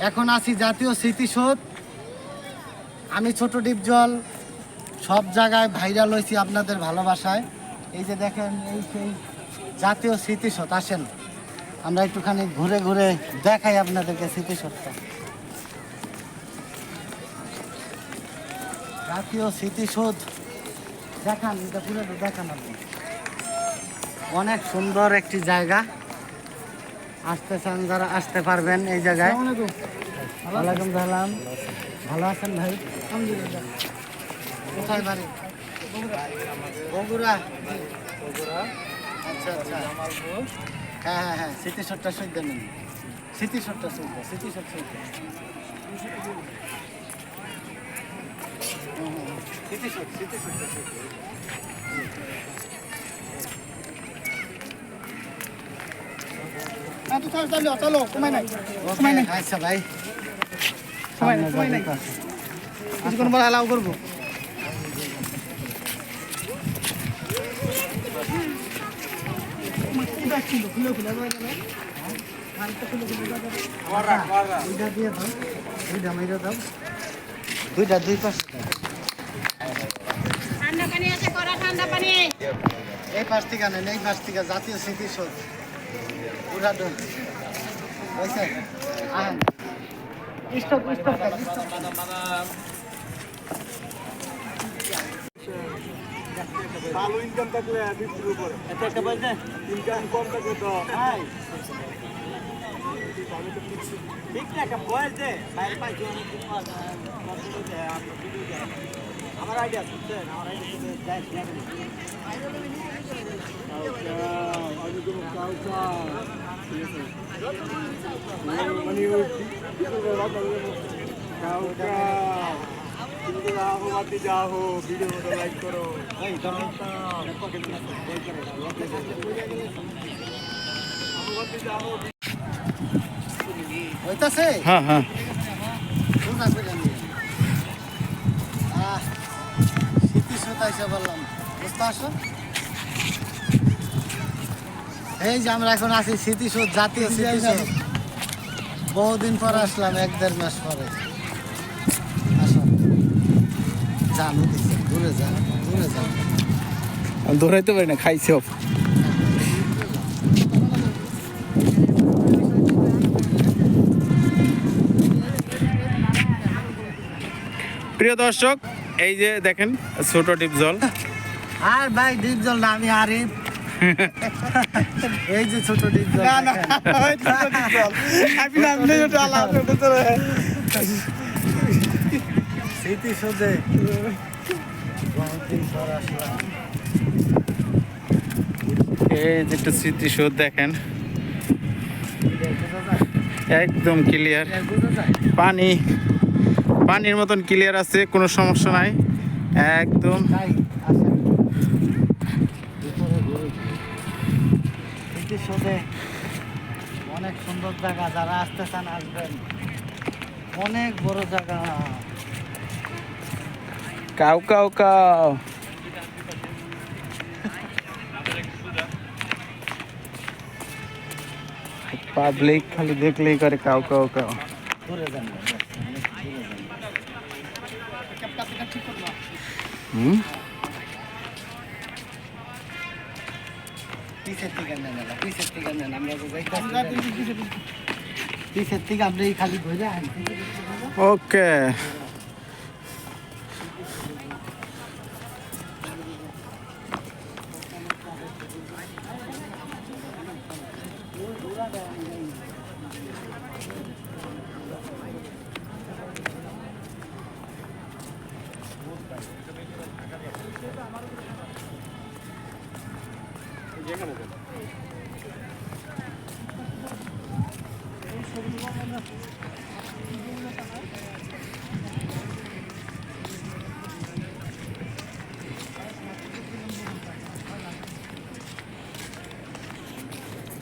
এখন আছি জাতীয় স্মৃতিসৌধ। আমি ছোট ডিপজল সব জায়গায় ভাইরাল হয়েছি আপনাদের ভালোবাসায়। এই যে দেখেন, এই সেই জাতীয় স্মৃতিসৌধ। আসেন আমরা একটুখানি ঘুরে ঘুরে দেখাই আপনাদেরকে স্মৃতিসৌধটা। জাতীয় স্মৃতিসৌধ দেখান, এটা পুরো দেখান আপনি। অনেক সুন্দর একটি জায়গা। আসতে চান যারা আসতে পারবেন এই জায়গায়। ওয়ালাইকুম সালাম। ভালো আছেন ভাই? কোথায় বাড়ি? বগুড়া। আচ্ছা আচ্ছা। হ্যাঁ হ্যাঁ হ্যাঁ, স্মৃতিসৌধটা সহ্য নেন। স্মৃতিসৌধটা সহ্য, স্মৃতিসৌধ সহ্য। স্মৃতিসৌধ, স্মৃতিসৌধটা সহ্য। চলো সময় নাই, আচ্ছা ভাই, সময় নাই, কিছুক্ষণ পর অ্যালাউ করবো। দুইটা দুই পাশে ঠান্ডা পানি আছে, কড়া ঠান্ডা পানি। এই পাশ থেকে নেন, এই পাশ থেকে জাতীয় স্মৃতিসৌধ পুরা ডোল হয়েছে। আহেন স্টপ স্টপ ভালো ইনকাম থাকলে 50 উপরে, ইনকাম কম থাকলে তো ঠিক না। একটা বয়স দে বাইরে পাইছি আমার আইডিয়া বুঝছেন, আমার আইডিয়া যাও ভিডিও লাইক করো। হইতাছে। হ্যাঁ হ্যাঁ, স্মৃতিসৌধ এসে বললাম, বুঝতে আসো। এই যে আমরা এখন আছি স্মৃতিসৌধ, জাতীয় স্মৃতিসৌধ। বহুদিন পর আসলাম, 1-1.5 মাস পরে। আসো, জানো দিছে, দূরে যান, দূরে যান। দৌড়াইতে পারি না, খাইছি। প্রিয় দর্শক, এই যে দেখেন ছোট ডিপজল। আর ভাই ডিপজল না, আমি আরিফ। এই যে ছোট ডিপজল। স্মৃতিসৌধে বহুদিন পর আসলাম। এই যে একটু স্মৃতিসৌধ দেখেন, একদম ক্লিয়ার। পানির মতন ক্লিয়ার আছে, কোনো সমস্যা নাই একদম। তাই আসেন ভিতরে ঘুরে। স্মৃতিসৌধে অনেক সুন্দর জায়গা, যারা আসতে চান আসবেন। অনেক বড় জায়গা। কাউ কাউ কাউ, পাবলিক খালি দেখলেই করে কাউ কাউ কাউ। ঘুরে যান, পিছের থেকে নেন, পিছের থেকে নেন। আমরা পিছের থেকে আপনি খালি ঘুরে আসেন। ওকে,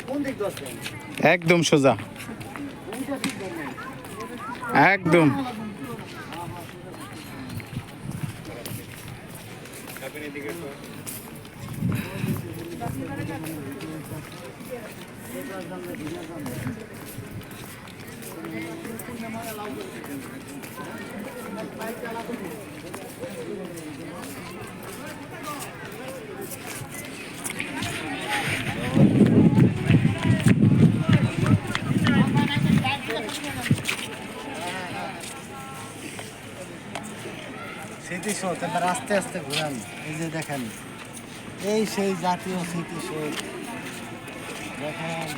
কোন দিক দর্শন? একদম সোজা, একদম। স্মৃতিসৌধ এবার আস্তে আস্তে ঘুরান। এই যে দেখেন, এই সেই জাতীয় স্মৃতিসৌধ দেখেন।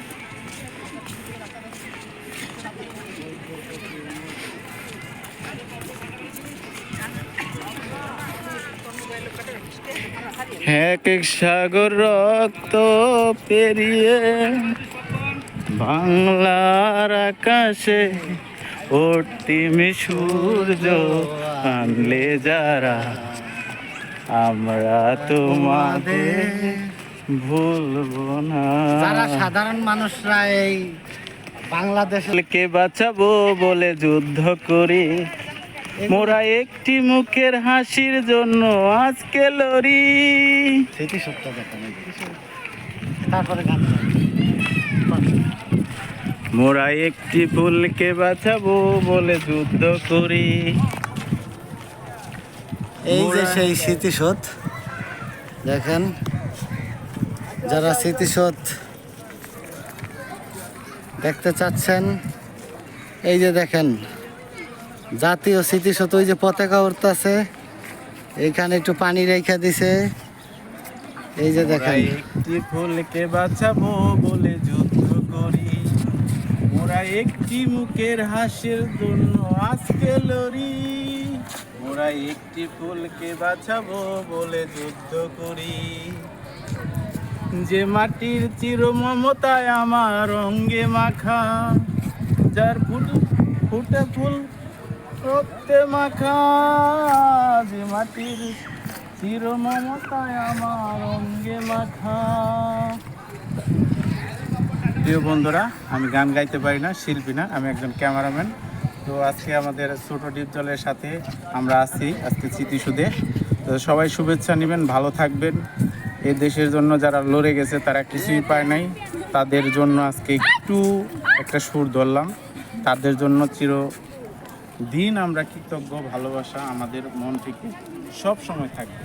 এক এক সাগর রক্ত পেরিয়ে বাংলার আকাশে অটিমি সূর্য আনলে যারা, আমরা তোমাদের ভুলবো না। যারা সাধারণ মানুষরা এই বাংলাদেশে কে বাঁচাবো বলে যুদ্ধ করি, মোরা একটি মুখের হাসির জন্য আজকে লড়ি। স্মৃতিসৌধটা দেখেন। তারপরে গান মোরা একটি ফুলকে বাঁচাবো বলে যুদ্ধ করি। এই যে সেই স্মৃতিসৌধ দেখেন। যারা স্মৃতিসৌধ দেখতে চাচ্ছেন, এই যে দেখেন জাতীয় স্মৃতিসৌধ। ওই যে পতাকা উঠতেছে, এইখানে একটু পানি রেখে দিছে। এই যে মোরা দেখেন, একটি ফুলকে বাঁচাবো বলে যুদ্ধ করি, মোরা একটি মুখের হাসির জন্য আজকে লড়ি। মোরা একটি ফুলকে বাঁচাবো বলে যুদ্ধ করি। যে মাটির চির মমতায় আমার অঙ্গে মাখা, যার ফুটে ফুল রক্তে মাখা, যে মাটির চির মমতায় আমার অঙ্গে মাখা। প্রিয় বন্ধুরা, আমি গান গাইতে পারি না, শিল্পী না, আমি একজন ক্যামেরাম্যান। তো আজকে আমাদের ছোট ডিপজলের সাথে আমরা আছি আজকে স্মৃতিসৌধে। তো সবাই শুভেচ্ছা নেবেন, ভালো থাকবেন। এই দেশের জন্য যারা লড়ে গেছে তারা কিছুই পায় নাই, তাদের জন্য আজকে একটু একটা সুর ধরলাম। তাদের জন্য চিরদিন আমরা কৃতজ্ঞ, ভালোবাসা আমাদের মন থেকে সব সময় থাকবে।